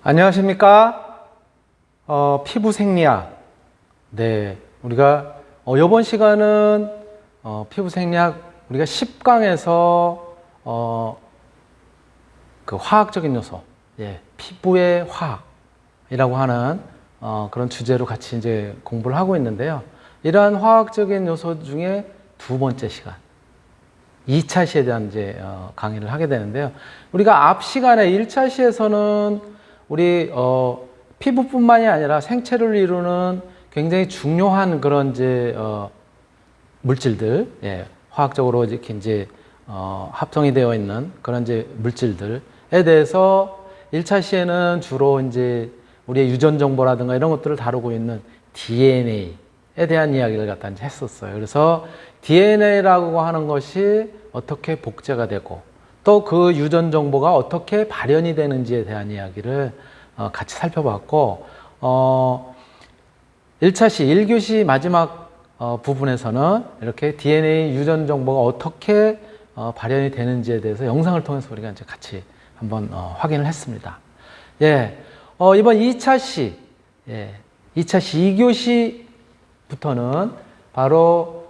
안녕하십니까? 피부 생리학. 네, 우리가 이번 시간은 피부 생리학 우리가 10강에서 그 화학적인 요소, 피부의 화학이라고 하는 그런 주제로 같이 이제 공부를 하고 있는데요. 이러한 화학적인 요소 중에 두 번째 시간, 2차 시에 대한 이제 강의를 하게 되는데요. 우리가 앞 시간에 1차 시에서는 우리 피부뿐만이 아니라 생체를 이루는 굉장히 중요한 그런 이제 물질들, 화학적으로 이렇게 이제 합성이 되어 있는 그런 이제 물질들에 대해서 1차 시에는 주로 이제 우리의 유전 정보라든가 이런 것들을 다루고 있는 DNA에 대한 이야기를 갖다 이제 했었어요. 그래서 DNA라고 하는 것이 어떻게 복제가 되고 또 그 유전 정보가 어떻게 발현이 되는지에 대한 이야기를 같이 살펴봤고 1차 시 1교시 마지막 부분에서는 이렇게 DNA 유전 정보가 어떻게 발현이 되는지에 대해서 영상을 통해서 우리가 이제 같이 한번 확인을 했습니다. 이번 2차 시 2교시부터는 바로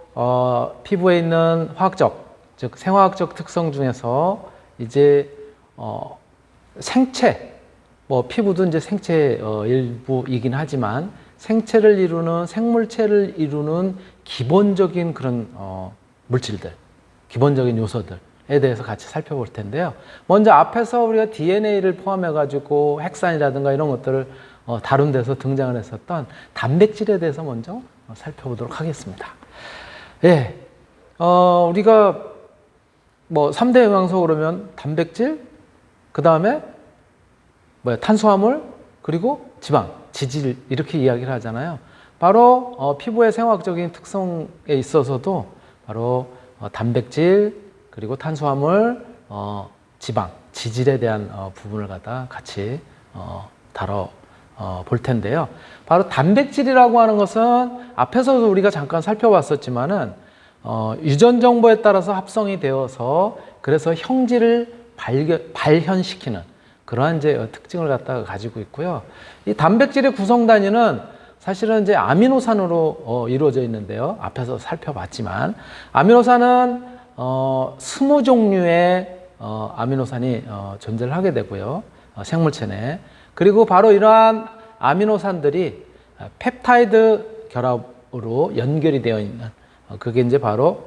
피부에 있는 화학적 즉 생화학적 특성 중에서 이제 생체, 피부도 이제 생체 일부이긴 하지만 생체를 이루는 생물체를 이루는 기본적인 그런 물질들, 기본적인 요소들에 대해서 같이 살펴볼 텐데요. 먼저 앞에서 우리가 DNA를 포함해 가지고 핵산이라든가 이런 것들을 다룬 데서 등장을 했었던 단백질에 대해서 먼저 살펴보도록 하겠습니다. 우리가 3대 영양소 그러면 단백질, 그 다음에 탄수화물, 그리고 지방, 지질 이렇게 이야기를 하잖아요. 바로 피부의 생화학적인 특성에 있어서도 바로 단백질, 그리고 탄수화물, 지방, 지질에 대한 부분을 갖다 같이 다뤄 볼 텐데요. 바로 단백질이라고 하는 것은 앞에서도 우리가 잠깐 살펴봤었지만은 유전 정보에 따라서 합성이 되어서 그래서 형질을 발현시키는 그러한 이제 특징을 갖다가 가지고 있고요. 이 단백질의 구성 단위는 사실은 이제 아미노산으로 이루어져 있는데요. 앞에서 살펴봤지만 아미노산은 20종류의 아미노산이 존재를 하게 되고요. 생물체 내. 그리고 바로 이러한 아미노산들이 펩타이드 결합으로 연결이 되어 있는 그게 이제 바로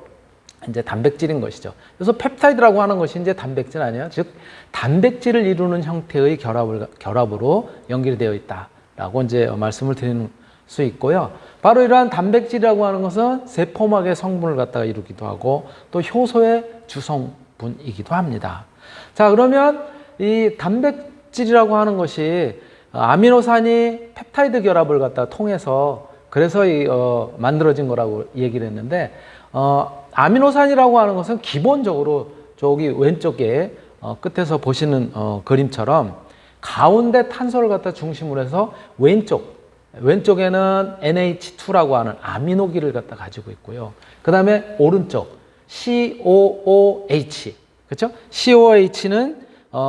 이제 단백질인 것이죠. 그래서 펩타이드라고 하는 것이 이제 단백질 아니에요. 즉 단백질을 이루는 형태의 결합으로 연결이 되어 있다라고 이제 말씀을 드리는 수 있고요. 바로 이러한 단백질이라고 하는 것은 세포막의 성분을 갖다가 이루기도 하고 또 효소의 주성분이기도 합니다. 자, 그러면 이 단백질이라고 하는 것이 아미노산이 펩타이드 결합을 갖다 통해서 그래서 만들어진 거라고 얘기를 했는데 아미노산이라고 하는 것은 기본적으로 저기 왼쪽에 끝에서 보시는 그림처럼 가운데 탄소를 갖다 중심으로 해서 왼쪽에는 NH2라고 하는 아미노기를 갖다 가지고 있고요. 그 다음에 오른쪽 COOH, 그렇죠? COOH는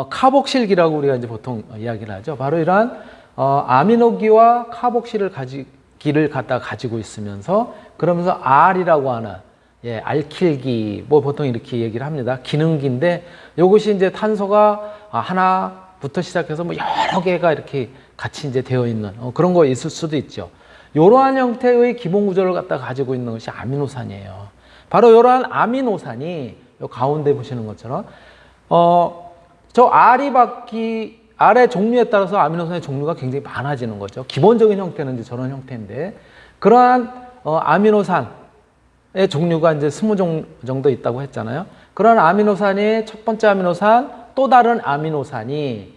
카복실기라고 우리가 이제 보통 이야기를 하죠. 바로 이러한 아미노기와 카복실을 갖다 가지고 있으면서 그러면서 R이라고 하는 알킬기 보통 이렇게 얘기를 합니다. 기능기인데 이것이 이제 탄소가 하나부터 시작해서 여러 개가 이렇게 같이 이제 되어 있는 그런 거 있을 수도 있죠. 이러한 형태의 기본 구조를 갖다 가지고 있는 것이 아미노산이에요. 바로 이러한 아미노산이 요 가운데 보시는 것처럼 저 R의 종류에 따라서 아미노산의 종류가 굉장히 많아지는 거죠. 기본적인 형태는 이제 저런 형태인데 그러한 아미노산의 종류가 이제 20종 정도 있다고 했잖아요. 그런 아미노산이 첫 번째 아미노산 또 다른 아미노산이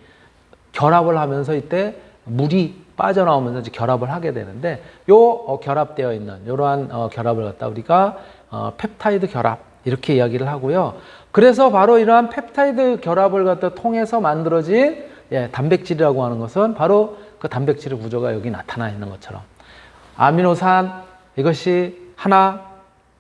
결합을 하면서 이때 물이 빠져나오면서 이제 결합을 하게 되는데 요 결합되어 있는 이러한 결합을 갖다 우리가 펩타이드 결합 이렇게 이야기를 하고요. 그래서 바로 이러한 펩타이드 결합을 갖다 통해서 만들어진 단백질이라고 하는 것은 바로 그 단백질의 구조가 여기 나타나 있는 것처럼 아미노산 이것이 하나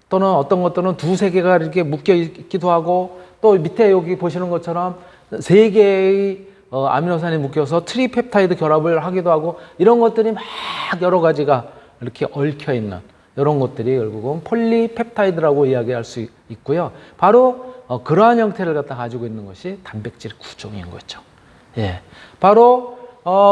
또는 어떤 것들은 두세 개가 이렇게 묶여 있기도 하고 또 밑에 여기 보시는 것처럼 세 개의 아미노산이 묶여서 트리펩타이드 결합을 하기도 하고 이런 것들이 막 여러 가지가 이렇게 얽혀 있는 이런 것들이 결국은 폴리펩타이드라고 이야기할 수 있고요. 바로 그러한 형태를 갖다 가지고 있는 것이 단백질 구조인 거죠. 예, 바로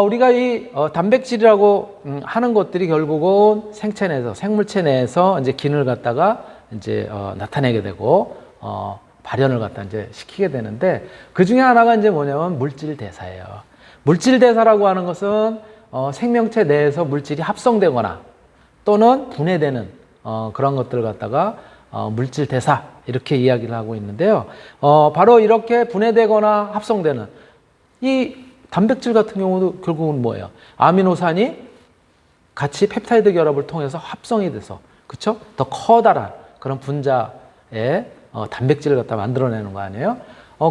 우리가 이 단백질이라고 하는 것들이 결국은 생체 내에서 생물체 내에서 이제 기능을 갖다가 이제 나타내게 되고 발현을 갖다 이제 시키게 되는데 그 중에 하나가 이제 뭐냐면 물질 대사예요. 물질 대사라고 하는 것은 생명체 내에서 물질이 합성되거나 또는 분해되는 그런 것들을 갖다가 물질 대사 이렇게 이야기를 하고 있는데요. 바로 이렇게 분해되거나 합성되는 이 단백질 같은 경우도 결국은 뭐예요? 아미노산이 같이 펩타이드 결합을 통해서 합성이 돼서 그렇죠? 더 커다란 그런 분자의 단백질을 갖다 만들어내는 거 아니에요?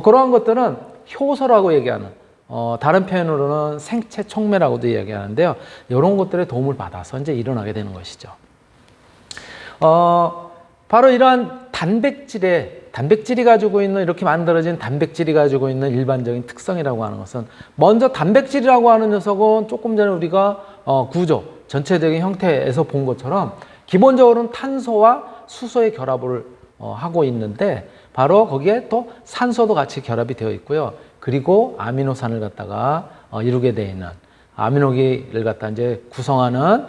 그러한 것들은 효소라고 얘기하는 다른 표현으로는 생체 촉매라고도 이야기하는데요. 이런 것들의 도움을 받아서 이제 일어나게 되는 것이죠. 바로 이러한 단백질이 가지고 있는 이렇게 만들어진 단백질이 가지고 있는 일반적인 특성이라고 하는 것은 먼저 단백질이라고 하는 녀석은 조금 전에 우리가 구조, 전체적인 형태에서 본 것처럼 기본적으로는 탄소와 수소의 결합을 하고 있는데 바로 거기에 또 산소도 같이 결합이 되어 있고요. 그리고 아미노산을 갖다가 이루게 되어 있는 아미노기를 갖다 이제 구성하는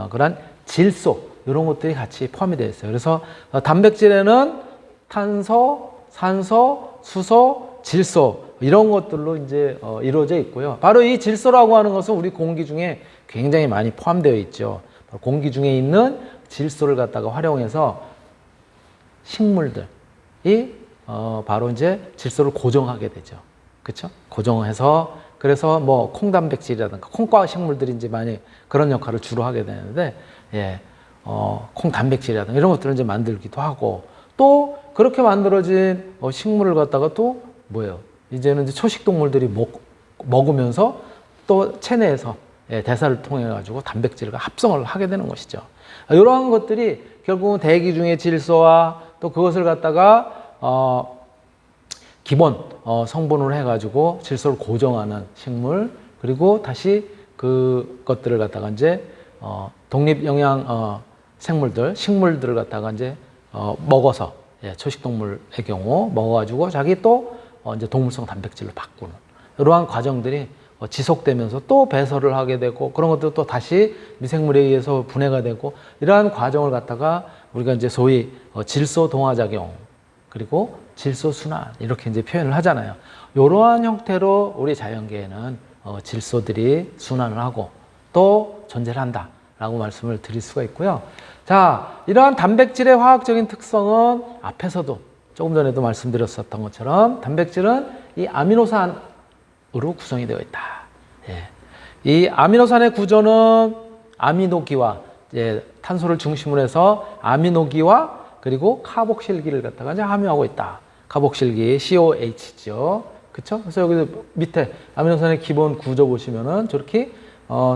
그런 질소 이런 것들이 같이 포함이 되어 있어요. 그래서 단백질에는 탄소, 산소, 수소, 질소 이런 것들로 이제 이루어져 있고요. 바로 이 질소라고 하는 것은 우리 공기 중에 굉장히 많이 포함되어 있죠. 공기 중에 있는 질소를 갖다가 활용해서 식물들이 바로 이제 질소를 고정하게 되죠. 그렇죠? 고정해서 그래서 뭐 콩단백질이라든가 콩과 식물들이 이제 많이 그런 역할을 주로 하게 되는데 예, 콩단백질이라든가 이런 것들을 이제 만들기도 하고 또 그렇게 만들어진 식물을 갖다가 또 뭐예요? 이제는 이제 초식 동물들이 먹으면서 또 체내에서 예, 대사를 통해 가지고 단백질과 합성을 하게 되는 것이죠. 이러한 것들이 결국은 대기 중의 질소와 또 그것을 갖다가 기본 성분으로 해가지고 질소를 고정하는 식물 그리고 다시 그것들을 갖다가 이제 독립영양 식물들을 갖다가 이제 먹어서 예, 초식동물의 경우 먹어가지고 자기 또 이제 동물성 단백질로 바꾸는 이러한 과정들이 지속되면서 또 배설을 하게 되고 그런 것도 또 다시 미생물에 의해서 분해가 되고 이러한 과정을 갖다가 우리가 이제 소위 질소 동화작용 그리고 질소 순환 이렇게 이제 표현을 하잖아요. 이러한 형태로 우리 자연계에는 질소들이 순환을 하고 또 존재를 한다라고 말씀을 드릴 수가 있고요. 자, 이러한 단백질의 화학적인 특성은 앞에서도 조금 전에도 말씀드렸었던 것처럼 단백질은 이 아미노산으로 구성이 되어 있다. 예. 이 아미노산의 구조는 아미노기와 탄소를 중심으로 해서 아미노기와 그리고 카복실기를 갖다가 이제 함유하고 있다. 카복실기 COH죠. 그렇죠? 그래서 여기 밑에 아미노산의 기본 구조 보시면은 저렇게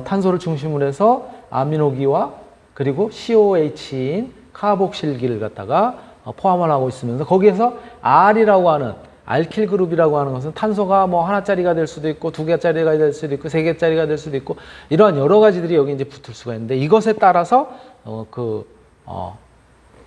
탄소를 중심으로 해서 아미노기와 그리고 COH인 카복실기를 갖다가 포함을 하고 있으면서 거기에서 R이라고 하는 알킬 그룹이라고 하는 것은 탄소가 뭐 하나짜리가 될 수도 있고 두 개짜리가 될 수도 있고 세 개짜리가 될 수도 있고 이러한 여러 가지들이 여기 이제 붙을 수가 있는데 이것에 따라서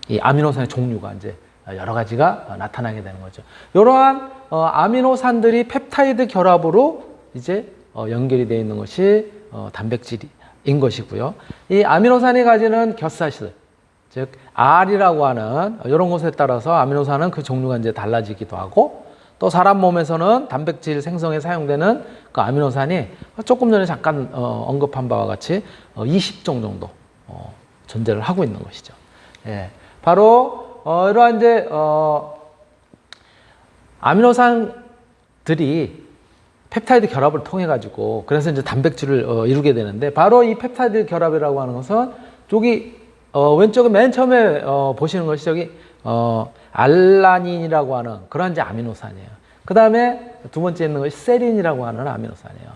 이 아미노산의 종류가 이제 여러 가지가 나타나게 되는 거죠. 이러한 아미노산들이 펩타이드 결합으로 이제 연결이 되어 있는 것이 단백질인 것이고요. 이 아미노산이 가지는 곁사슬, 즉 R이라고 하는 이런 것에 따라서 아미노산은 그 종류가 이제 달라지기도 하고 또 사람 몸에서는 단백질 생성에 사용되는 그 아미노산이 조금 전에 잠깐 언급한 바와 같이 20종 정도 존재를 하고 있는 것이죠. 예. 바로 이러한 이제 아미노산들이 펩타이드 결합을 통해 가지고 그래서 이제 단백질을 이루게 되는데 바로 이 펩타이드 결합이라고 하는 것은 저기 왼쪽에 맨 처음에 보시는 것이 저기 알라닌이라고 하는 그런 이제 아미노산이에요. 그 다음에 두 번째 있는 것이 세린이라고 하는 아미노산이에요.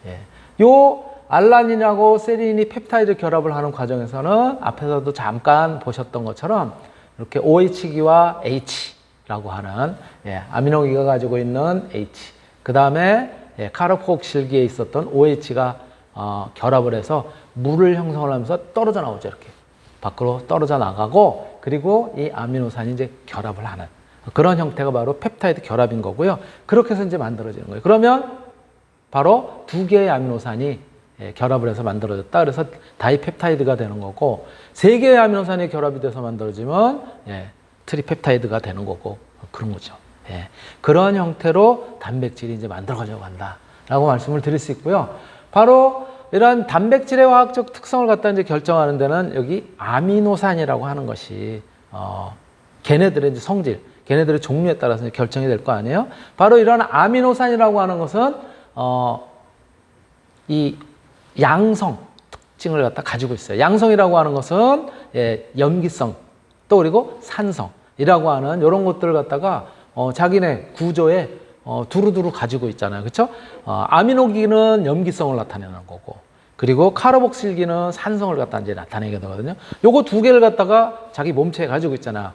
예. 요 알라닌하고 세린이 펩타이드 결합을 하는 과정에서는 앞에서도 잠깐 보셨던 것처럼 이렇게 OH기와 H라고 하는 예, 아미노기가 가지고 있는 H 그 다음에 카르복실기에 있었던 OH가 결합을 해서 물을 형성을 하면서 떨어져 나오죠. 이렇게 밖으로 떨어져 나가고, 그리고 이 아미노산이 이제 결합을 하는 그런 형태가 바로 펩타이드 결합인 거고요. 그렇게 해서 이제 만들어지는 거예요. 그러면 바로 두 개의 아미노산이 결합을 해서 만들어졌다. 그래서 다이펩타이드가 되는 거고, 세 개의 아미노산이 결합이 돼서 만들어지면 트리펩타이드가 되는 거고, 그런 거죠. 그런 형태로 단백질이 이제 만들어져 간다라고 말씀을 드릴 수 있고요. 바로 이런 단백질의 화학적 특성을 갖다 이제 결정하는 데는 여기 아미노산이라고 하는 것이 걔네들의 이제 성질, 걔네들의 종류에 따라서 이제 결정이 될 거 아니에요. 바로 이런 아미노산이라고 하는 것은 이 양성 특징을 갖다 가지고 있어요. 양성이라고 하는 것은 염기성, 또 그리고 산성이라고 하는 이런 것들을 갖다가 자기네 구조에 두루두루 가지고 있잖아요. 그렇죠? 아미노기는 염기성을 나타내는 거고, 그리고 카르복실기는 산성을 갖다 이제 나타내게 되거든요. 요거 두 개를 갖다가 자기 몸체에 가지고 있잖아.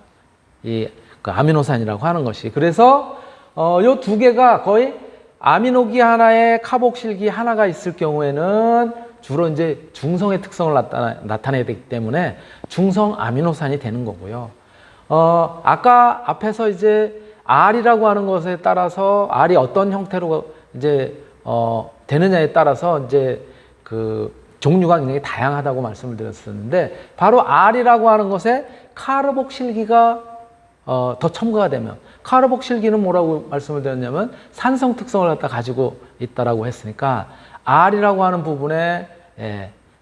그 아미노산이라고 하는 것이. 그래서 요 두 개가 거의 아미노기 하나에 카복실기 하나가 있을 경우에는 주로 이제 중성의 특성을 나타내야 되기 때문에 중성 아미노산이 되는 거고요. 아까 앞에서 이제 R이라고 하는 것에 따라서 R이 어떤 형태로 이제 되느냐에 따라서 이제 그 종류가 굉장히 다양하다고 말씀을 드렸었는데, 바로 R이라고 하는 것에 카르복실기가 더 첨가가 되면, 카르복실기는 뭐라고 말씀을 드렸냐면 산성 특성을 갖다 가지고 있다라고 했으니까 R이라고 하는 부분에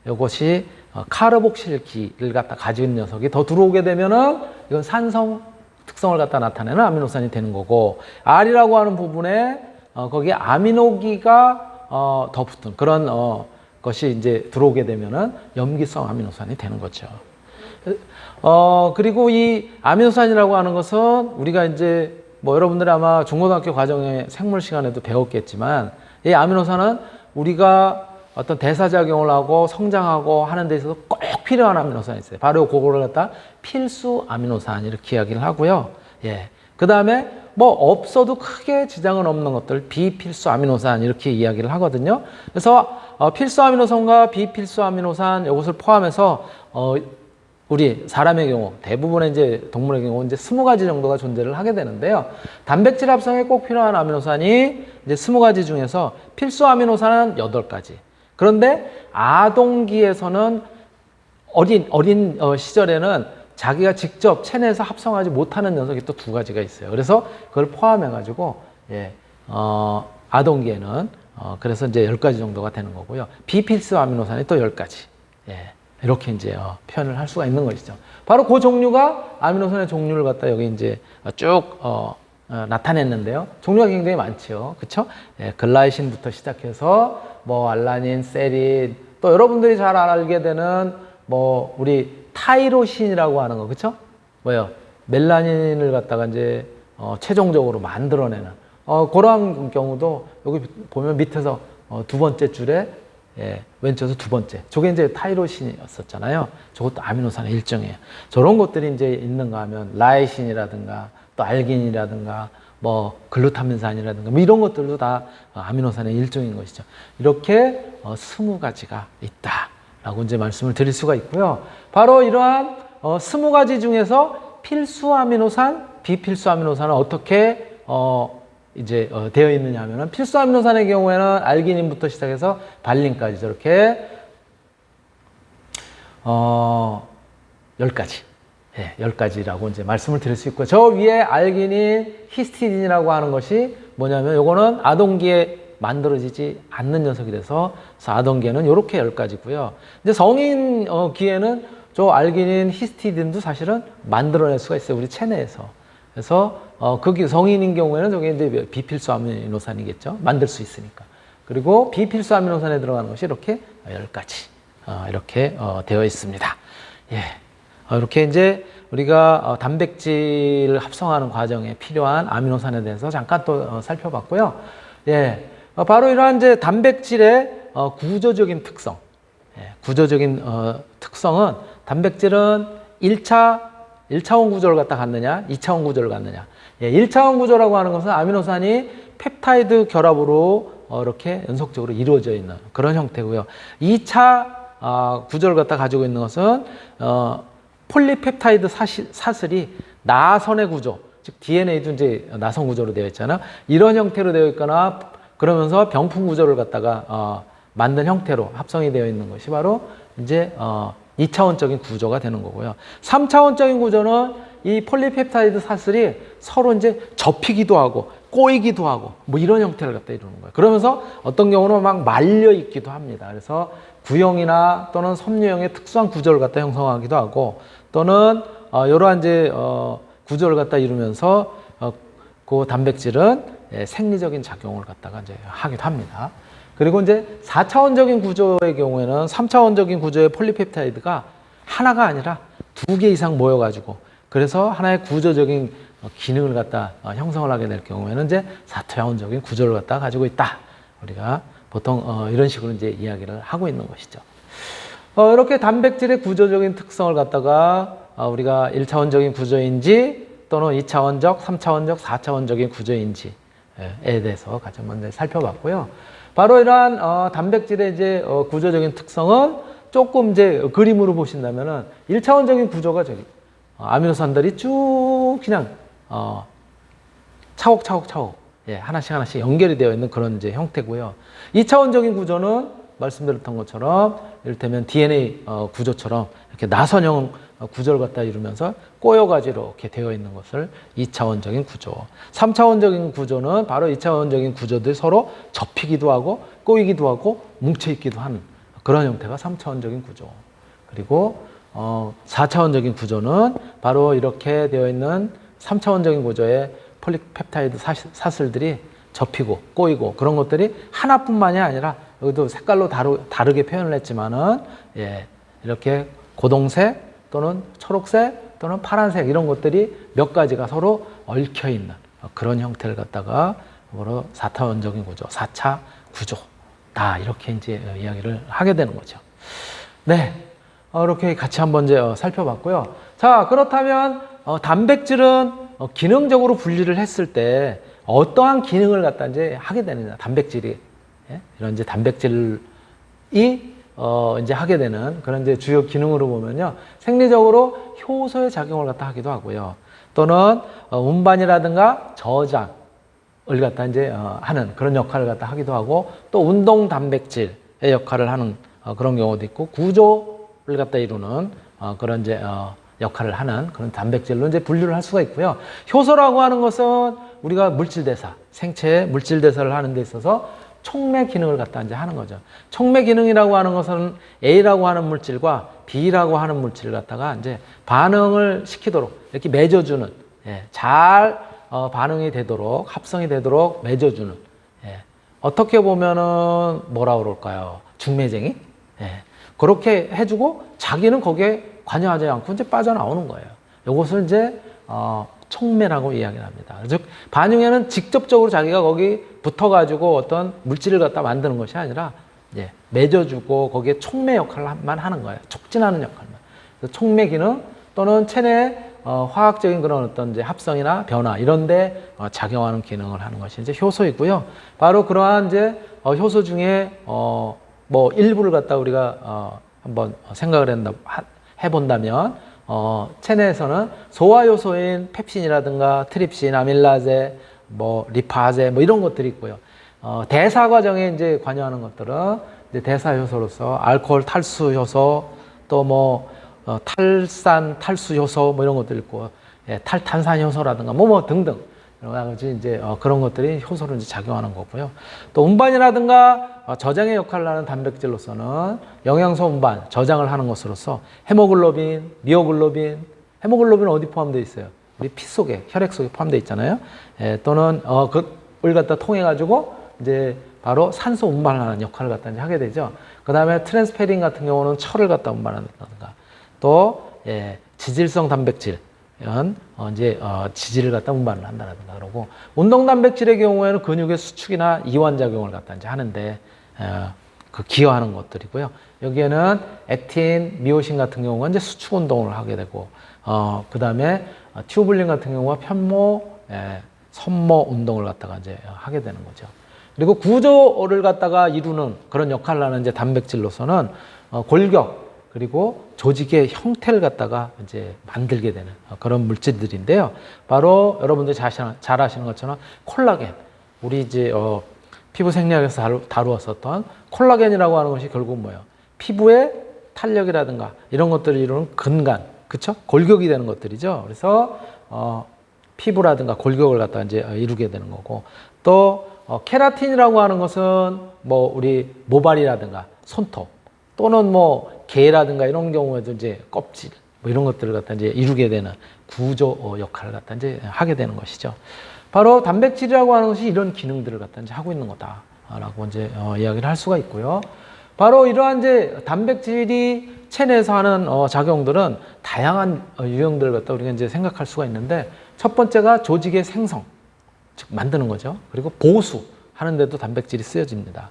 이것이 카르복실기를 갖다 가지고 있는 녀석이 더 들어오게 되면은 이건 산성 특성을 갖다 나타내는 아미노산이 되는 거고, R이라고 하는 부분에 거기에 아미노기가 더 붙은 그런 것이 이제 들어오게 되면은 염기성 아미노산이 되는 거죠. 그리고 이 아미노산이라고 하는 것은 우리가 이제 뭐 여러분들이 아마 중고등학교 과정의 생물 시간에도 배웠겠지만, 이 아미노산은 우리가 어떤 대사작용을 하고 성장하고 하는 데 있어서 꼭 필요한 아미노산이 있어요. 바로 그거를 갖다 필수 아미노산 이렇게 이야기를 하고요. 그 다음에 뭐 없어도 크게 지장은 없는 것들 비필수 아미노산 이렇게 이야기를 하거든요. 그래서 필수 아미노산과 비필수 아미노산 이것을 포함해서 우리 사람의 경우, 대부분의 이제 동물의 경우 이제 20가지 정도가 존재를 하게 되는데요. 단백질 합성에 꼭 필요한 아미노산이 이제 20가지 중에서 필수 아미노산은 8가지. 그런데 아동기에서는 어린 시절에는 자기가 직접 체내에서 합성하지 못하는 녀석이 또 2가지가 있어요. 그래서 그걸 포함해가지고, 아동기에는, 그래서 이제 10가지 정도가 되는 거고요. 비필수 아미노산이 또 10가지. 이렇게 이제 표현을 할 수가 있는 것이죠. 바로 그 종류가 아미노산의 종류를 갖다 여기 이제 쭉 나타냈는데요. 종류가 굉장히 많죠. 그쵸? 글라이신부터 시작해서 뭐 알라닌, 세린, 또 여러분들이 잘 알게 되는 뭐 우리 타이로신이라고 하는 거, 그쵸? 뭐요? 멜라닌을 갖다가 이제 최종적으로 만들어내는 그런 경우도 여기 보면 밑에서 2번째 줄에 왼쪽에서 2번째. 저게 이제 타이로신이었었잖아요. 저것도 아미노산의 일종이에요. 저런 것들이 이제 있는가 하면 라이신이라든가 또 알긴이라든가 뭐 글루타민산이라든가 뭐 이런 것들도 다 아미노산의 일종인 것이죠. 이렇게 20가지가 있다라고 이제 말씀을 드릴 수가 있고요. 바로 이러한 20가지 중에서 필수 아미노산, 비필수 아미노산은 어떻게 이제 되어 있느냐 하면은, 필수 아미노산의 경우에는 알기닌부터 시작해서 발린까지 저렇게 10가지. 10가지라고 이제 말씀을 드릴 수 있고요. 저 위에 알기닌, 히스티딘이라고 하는 것이 뭐냐면 요거는 아동기에 만들어지지 않는 녀석이 돼서 아동기에는 이렇게 10가지고요. 이제 성인 기에는 저 알기닌, 히스티딘도 사실은 만들어낼 수가 있어요. 우리 체내에서. 그래서 그 성인인 경우에는 저게 이제 비필수 아미노산이겠죠. 만들 수 있으니까. 그리고 비필수 아미노산에 들어가는 것이 이렇게 10가지 이렇게 되어 있습니다. 이렇게 이제 우리가 단백질 합성하는 과정에 필요한 아미노산에 대해서 잠깐 또 살펴봤고요. 바로 이러한 이제 단백질의 구조적인 특성. 구조적인 특성은 단백질은 1차원 구조를 갖다 갖느냐, 2차원 구조를 갖느냐. 1차원 구조라고 하는 것은 아미노산이 펩타이드 결합으로 이렇게 연속적으로 이루어져 있는 그런 형태고요. 2차 구조를 갖다 가지고 있는 것은 폴리펩타이드 사슬이 나선의 구조, 즉 DNA도 이제 나선 구조로 되어 있잖아요. 이런 형태로 되어 있거나 그러면서 병풍 구조를 갖다가 만든 형태로 합성이 되어 있는 것이 바로 이제 2차원적인 구조가 되는 거고요. 3차원적인 구조는 이 폴리펩타이드 사슬이 서로 이제 접히기도 하고 꼬이기도 하고 뭐 이런 형태를 갖다 이루는 거예요. 그러면서 어떤 경우는 막 말려 있기도 합니다. 그래서 구형이나 또는 섬유형의 특수한 구조를 갖다 형성하기도 하고 또는 이러한 이제 구조를 갖다 이루면서 그 단백질은 생리적인 작용을 갖다가 이제 하기도 합니다. 그리고 이제 4차원적인 구조의 경우에는 3차원적인 구조의 폴리펩타이드가 하나가 아니라 2개 이상 모여가지고 그래서 하나의 구조적인 기능을 갖다 형성을 하게 될 경우에는 이제 4차원적인 구조를 갖다 가지고 있다. 우리가 보통 이런 식으로 이제 이야기를 하고 있는 것이죠. 이렇게 단백질의 구조적인 특성을 갖다가 우리가 1차원적인 구조인지 또는 2차원적, 3차원적, 4차원적인 구조인지에 대해서 같이 한번 살펴봤고요. 바로 이러한 단백질의 이제 구조적인 특성은 조금 이제 그림으로 보신다면은 1차원적인 구조가 저기 아미노산들이 쭉 그냥 차곡차곡 하나씩 연결이 되어 있는 그런 이제 형태고요. 2차원적인 구조는 말씀드렸던 것처럼 이를테면 DNA 구조처럼 이렇게 나선형 구조를 갖다 이루면서 꼬여가지고 이렇게 되어 있는 것을 2차원적인 구조. 3차원적인 구조는 바로 2차원적인 구조들이 서로 접히기도 하고 꼬이기도 하고 뭉쳐있기도 하는 그런 형태가 3차원적인 구조. 그리고 4차원적인 구조는 바로 이렇게 되어 있는 3차원적인 구조의 폴리펩타이드 사슬들이 접히고 꼬이고 그런 것들이 하나뿐만이 아니라 여기도 색깔로 다르게 표현을 했지만은 이렇게 고동색 또는 초록색 또는 파란색 이런 것들이 몇 가지가 서로 얽혀 있는 그런 형태를 갖다가 바로 4차원적인 구조, 4차 구조다 이렇게 이제 이야기를 하게 되는 거죠. 네, 이렇게 같이 한번 이제 살펴봤고요. 자, 그렇다면 단백질은 기능적으로 분리를 했을 때 어떠한 기능을 갖다 이제 하게 되느냐, 단백질이 이런 이제 단백질이 이제 하게 되는 그런 이제 주요 기능으로 보면요, 생리적으로 효소의 작용을 갖다 하기도 하고요, 또는 운반이라든가 저장을 갖다 이제 하는 그런 역할을 갖다 하기도 하고, 또 운동 단백질의 역할을 하는 그런 경우도 있고, 구조를 갖다 이루는 그런 이제 역할을 하는 그런 단백질로 이제 분류를 할 수가 있고요. 효소라고 하는 것은 우리가 물질 대사, 생체의 물질 대사를 하는 데 있어서 촉매 기능을 갖다 이제 하는 거죠. 촉매 기능이라고 하는 것은 A라고 하는 물질과 B라고 하는 물질을 갖다가 이제 반응을 시키도록 이렇게 맺어주는, 잘 반응이 되도록, 합성이 되도록 맺어주는, 어떻게 보면은 뭐라 그럴까요? 중매쟁이? 그렇게 해주고 자기는 거기에 관여하지 않고 이제 빠져나오는 거예요. 이것을 이제 촉매라고 이야기를 합니다. 즉 반응에는 직접적으로 자기가 거기 붙어가지고 어떤 물질을 갖다 만드는 것이 아니라 맺어주고 거기에 촉매 역할만 하는 거예요. 촉진하는 역할만. 그래서 촉매 기능 또는 체내 화학적인 그런 어떤 이제 합성이나 변화 이런데 작용하는 기능을 하는 것이 이제 효소이고요. 바로 그러한 이제 효소 중에 뭐 일부를 갖다 우리가 한번 생각을 해본다면 체내에서는 소화 요소인 펩신이라든가 트립신, 아밀라제, 뭐 리파제 뭐 이런 것들이 있고요. 대사 과정에 이제 관여하는 것들은 이제 대사 효소로서 알코올 탈수 효소, 또 뭐 탈산 탈수 효소 뭐 이런 것들이 있고, 탈탄산 효소라든가 뭐 등등 여러 가지 이제 그런 것들이 효소로 이제 작용하는 거고요. 또 운반이라든가 저장의 역할을 하는 단백질로서는 영양소 운반, 저장을 하는 것으로서 헤모글로빈, 미오글로빈, 헤모글로빈은 어디 포함되어 있어요? 우리 피 속에, 혈액 속에 포함되어 있잖아요. 또는 그걸 갖다 통해 가지고 이제 바로 산소 운반을 하는 역할을 갖다 이제 하게 되죠. 그 다음에 트랜스페린 같은 경우는 철을 갖다 운반한다든가, 또 지질성 단백질 이제 지질을 갖다 운반을 한다든가 그러고, 운동 단백질의 경우에는 근육의 수축이나 이완 작용을 갖다 이제 하는데 그 기여하는 것들이고요. 여기에는 액틴, 미오신 같은 경우가 이제 수축 운동을 하게 되고, 그 다음에 튜블린 같은 경우가 편모, 선모 운동을 갖다가 이제 하게 되는 거죠. 그리고 구조를 갖다가 이루는 그런 역할을 하는 이제 단백질로서는 골격 그리고 조직의 형태를 갖다가 이제 만들게 되는 그런 물질들인데요. 바로 여러분들이 잘 아시는 것처럼 콜라겐, 우리 이제 피부 생리학에서 다루었었던 콜라겐이라고 하는 것이 결국 뭐예요? 피부의 탄력이라든가 이런 것들을 이루는 근간, 그쵸? 골격이 되는 것들이죠. 그래서 피부라든가 골격을 갖다 이제 이루게 되는 거고, 또 케라틴이라고 하는 것은 뭐 우리 모발이라든가 손톱 또는 뭐 게라든가 이런 경우에도 이제 껍질 뭐 이런 것들을 갖다 이제 이루게 되는 구조 역할을 갖다 이제 하게 되는 것이죠. 바로 단백질이라고 하는 것이 이런 기능들을 갖다 이제 하고 있는 거다라고 이제 이야기를 할 수가 있고요. 바로 이러한 이제 단백질이 체내에서 하는 작용들은 다양한 유형들을 갖다 우리가 이제 생각할 수가 있는데, 첫 번째가 조직의 생성, 즉 만드는 거죠. 그리고 보수하는 데도 단백질이 쓰여집니다.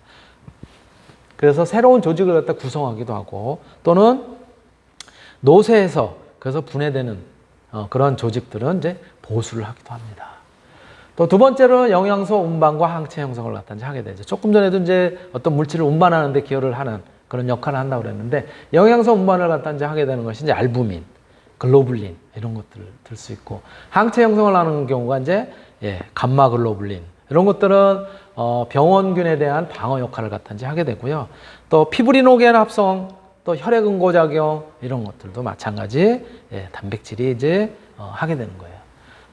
그래서 새로운 조직을 갖다 구성하기도 하고, 또는 노쇠해서 그래서 분해되는 그런 조직들은 이제 보수를 하기도 합니다. 또 두 번째로는 영양소 운반과 항체 형성을 갖다 이제 하게 되죠. 조금 전에도 이제 어떤 물질을 운반하는 데 기여를 하는 그런 역할을 한다고 그랬는데, 영양소 운반을 갖다 이제 하게 되는 것이 이제 알부민, 글로불린 이런 것들을 들 수 있고, 항체 형성을 하는 경우가 이제 감마 글로불린 이런 것들은 병원균에 대한 방어 역할을 갖다 이제 하게 되고요. 또 피브리노겐 합성, 또 혈액 응고작용 이런 것들도 마찬가지 단백질이 이제 하게 되는 거예요.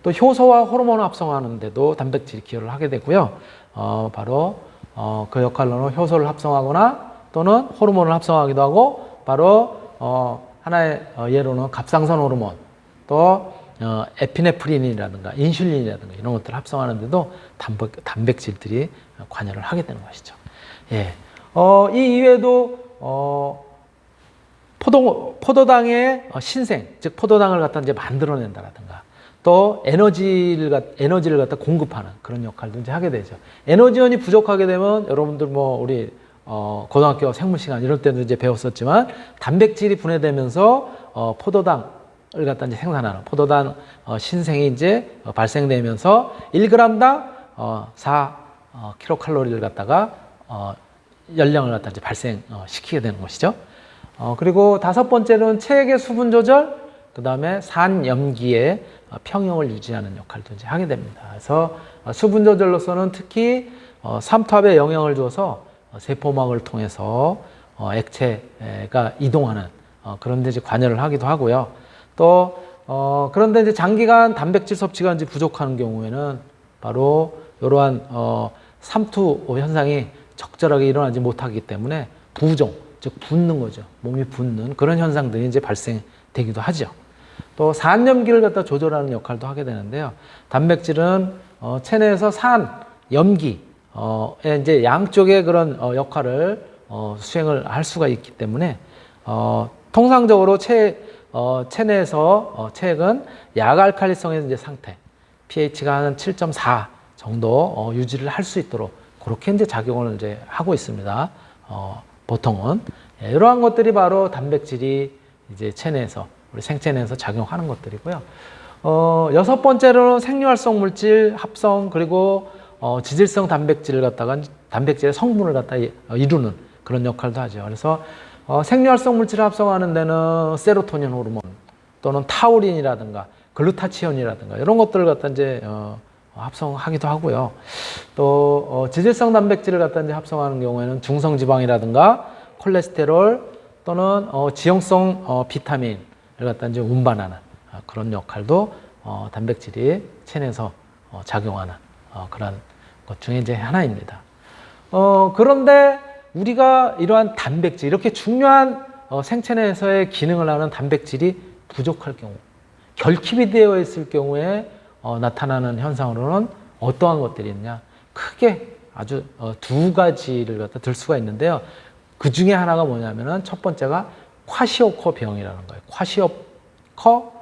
또 효소와 호르몬을 합성하는데도 단백질이 기여를 하게 되고요. 바로 그 역할로는 효소를 합성하거나 또는 호르몬을 합성하기도 하고, 바로 하나의 예로는 갑상선 호르몬, 또 에피네프린이라든가 인슐린이라든가 이런 것들을 합성하는데도 단백질들이 관여를 하게 되는 것이죠. 이 이외에도 포도당의 신생, 즉 포도당을 갖다 이제 만들어낸다라든가, 또 에너지를 갖다 공급하는 그런 역할도 이제 하게 되죠. 에너지원이 부족하게 되면 여러분들 뭐 우리 고등학교 생물 시간 이럴 때도 이제 배웠었지만, 단백질이 분해되면서 포도당을 갖다 이제 생산하는 포도당 신생이 이제 발생되면서 1g당 4kcal를 갖다가 열량을 갖다 이제 발생시키게 되는 것이죠. 그리고 다섯 번째는 체액의 수분 조절, 그 다음에 산염기의 평형을 유지하는 역할도 이제 하게 됩니다. 그래서 수분 조절로서는 특히 삼투압에 영향을 줘서 세포막을 통해서 액체가 이동하는 그런 데 이제 관여를 하기도 하고요. 또 그런데 이제 장기간 단백질 섭취가 이제 부족한 경우에는 바로 이러한 삼투 현상이 적절하게 일어나지 못하기 때문에 부종, 즉 붓는 거죠. 몸이 붓는 그런 현상들이 이제 발생되기도 하죠. 또 산염기를 갖다 조절하는 역할도 하게 되는데요. 단백질은 체내에서 산, 염기의 이제 양쪽의 그런 역할을 수행을 할 수가 있기 때문에 통상적으로 체내에서 체액은 약알칼리성의 이제 상태, pH가 한 7.4 정도 유지를 할 수 있도록 그렇게 이제 작용을 이제 하고 있습니다. 보통은 이러한 것들이 바로 단백질이 이제 체내에서 우리 생체내에서 작용하는 것들이고요. 여섯 번째로는 생리활성 물질 합성, 그리고 지질성 단백질을 갖다가 단백질의 성분을 갖다 이루는 그런 역할도 하죠. 그래서 생리활성 물질을 합성하는 데는 세로토닌 호르몬 또는 타우린이라든가 글루타치온이라든가 이런 것들을 갖다 이제 합성하기도 하고요. 또 지질성 단백질을 갖다 이제 합성하는 경우에는 중성지방이라든가 콜레스테롤 또는 지용성 비타민을 갖다 이제 운반하는 그런 역할도 단백질이 체내에서 작용하는 그런 것 중에 이제 하나입니다. 그런데 우리가 이러한 단백질, 이렇게 중요한 생체내에서의 기능을 하는 단백질이 부족할 경우, 결핍이 되어 있을 경우에 나타나는 현상으로는 어떠한 것들이 있냐? 크게 아주 두 가지를 갖다 들 수가 있는데요. 그 중에 하나가 뭐냐면은 첫 번째가 콰시오커 병이라는 거예요. 콰시오커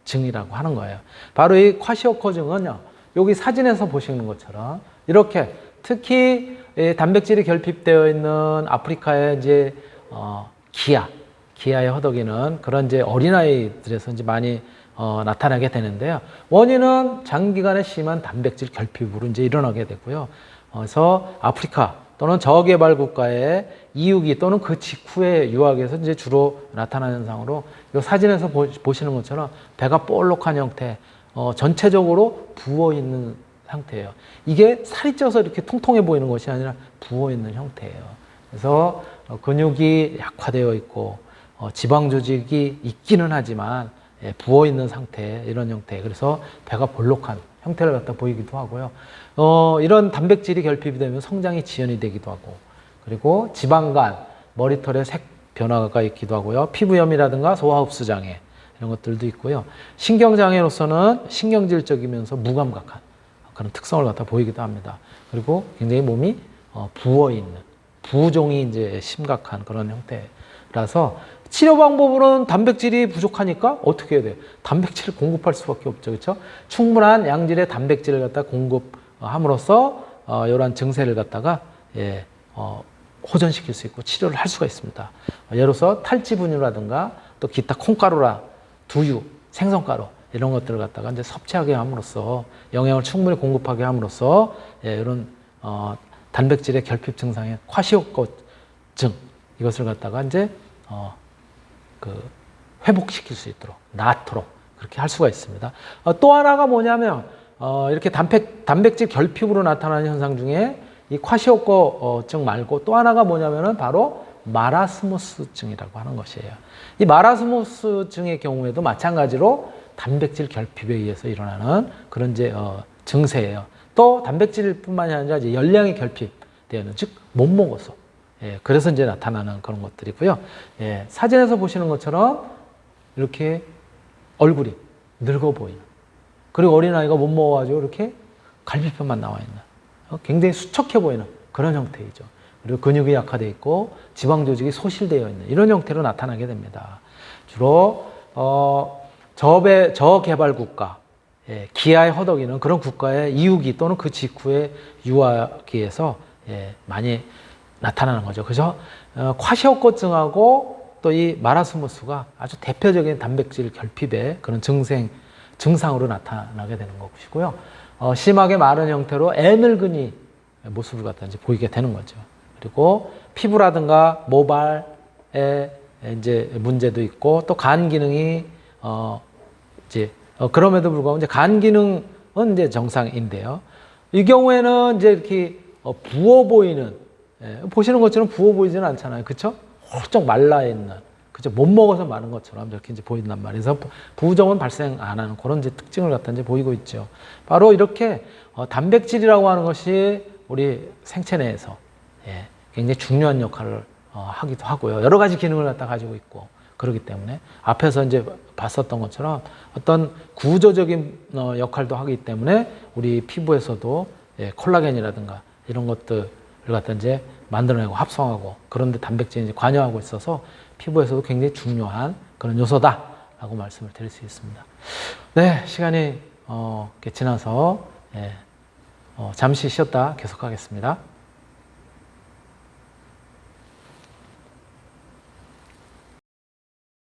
증이라고 하는 거예요. 바로 이 콰시오커 증은요, 여기 사진에서 보시는 것처럼 이렇게 특히 단백질이 결핍되어 있는 아프리카의 이제 기아에 허덕이는 그런 이제 어린아이들에서 이제 많이 나타나게 되는데요. 원인은 장기간의 심한 단백질 결핍으로 이제 일어나게 되고요. 그래서 아프리카 또는 저개발 국가의 이육이 또는 그 직후의 유학에서 이제 주로 나타나는 현상으로 이 사진에서 보시는 것처럼 배가 볼록한 형태, 전체적으로 부어 있는 상태예요. 이게 살이 쪄서 이렇게 통통해 보이는 것이 아니라 부어 있는 형태예요. 그래서 근육이 약화되어 있고 지방 조직이 있기는 하지만 부어 있는 상태, 이런 형태. 그래서 배가 볼록한 형태를 갖다 보이기도 하고요. 이런 단백질이 결핍이 되면 성장이 지연이 되기도 하고, 그리고 지방간, 머리털의 색 변화가 있기도 하고요. 피부염이라든가 소화흡수 장애 이런 것들도 있고요. 신경장애로서는 신경질적이면서 무감각한 그런 특성을 갖다 보이기도 합니다. 그리고 굉장히 몸이 부어 있는, 부종이 이제 심각한 그런 형태라서 치료 방법으로는 단백질이 부족하니까 어떻게 해야 돼요? 단백질을 공급할 수밖에 없죠. 그렇죠? 충분한 양질의 단백질을 갖다 공급함으로써 이러한 증세를 갖다가 호전시킬 수 있고 치료를 할 수가 있습니다. 예를 들어서 탈지분유라든가 또 기타 콩가루라, 두유, 생선가루 이런 것들을 갖다가 이제 섭취하게 함으로써 영양을 충분히 공급하게 함으로써 이런 단백질의 결핍 증상의 콰시오코증 이것을 갖다가 이제 회복시킬 수 있도록, 낫도록 그렇게 할 수가 있습니다. 또 하나가 뭐냐면 이렇게 단백질 결핍으로 나타나는 현상 중에 이 콰시오코증 말고 또 하나가 뭐냐면은 바로 마라스모스증이라고 하는 것이에요. 이 마라스모스증의 경우에도 마찬가지로 단백질 결핍에 의해서 일어나는 그런 이제 증세예요. 또 단백질뿐만이 아니라 이제 열량이 결핍되는, 즉 못 먹어서. 그래서 이제 나타나는 그런 것들이고요. 사진에서 보시는 것처럼 이렇게 얼굴이 늙어 보이는, 그리고 어린아이가 못 먹어가지고 이렇게 갈비뼈만 나와 있는, 굉장히 수척해 보이는 그런 형태이죠. 그리고 근육이 약화되어 있고 지방 조직이 소실되어 있는 이런 형태로 나타나게 됩니다. 주로 저개발 국가, 기아에 허덕이는 그런 국가의 이후기 또는 그 직후의 유아기에서 많이 나타나는 거죠. 그래서 콰시오코증하고 또 이 마라스모스가 아주 대표적인 단백질 결핍의 그런 증상으로 나타나게 되는 것이고요. 심하게 마른 형태로 애늙은이 모습을 갖다 이제 보이게 되는 거죠. 그리고 피부라든가 모발에 이제 문제도 있고 또 간 기능이 그럼에도 불구하고 이제 간 기능은 이제 정상인데요. 이 경우에는 이제 이렇게 부어 보이는, 보시는 것처럼 부어 보이지는 않잖아요. 그렇죠? 홀쩍 말라 있는, 그죠? 못 먹어서 마른 것처럼 이렇게 이제 보인단 말이에요. 그래서 부종은 발생 안 하는 그런 이제 특징을 갖다 이제 보이고 있죠. 바로 이렇게 단백질이라고 하는 것이 우리 생체 내에서 굉장히 중요한 역할을 하기도 하고요. 여러 가지 기능을 갖다 가지고 있고 그렇기 때문에 앞에서 이제 봤었던 것처럼 어떤 구조적인 역할도 하기 때문에 우리 피부에서도 콜라겐이라든가 이런 것들을 갖다 이제 만들어내고 합성하고 그런데 단백질이 이제 관여하고 있어서 피부에서도 굉장히 중요한 그런 요소다라고 말씀을 드릴 수 있습니다. 네, 시간이 이렇게 지나서 잠시 쉬었다 계속하겠습니다.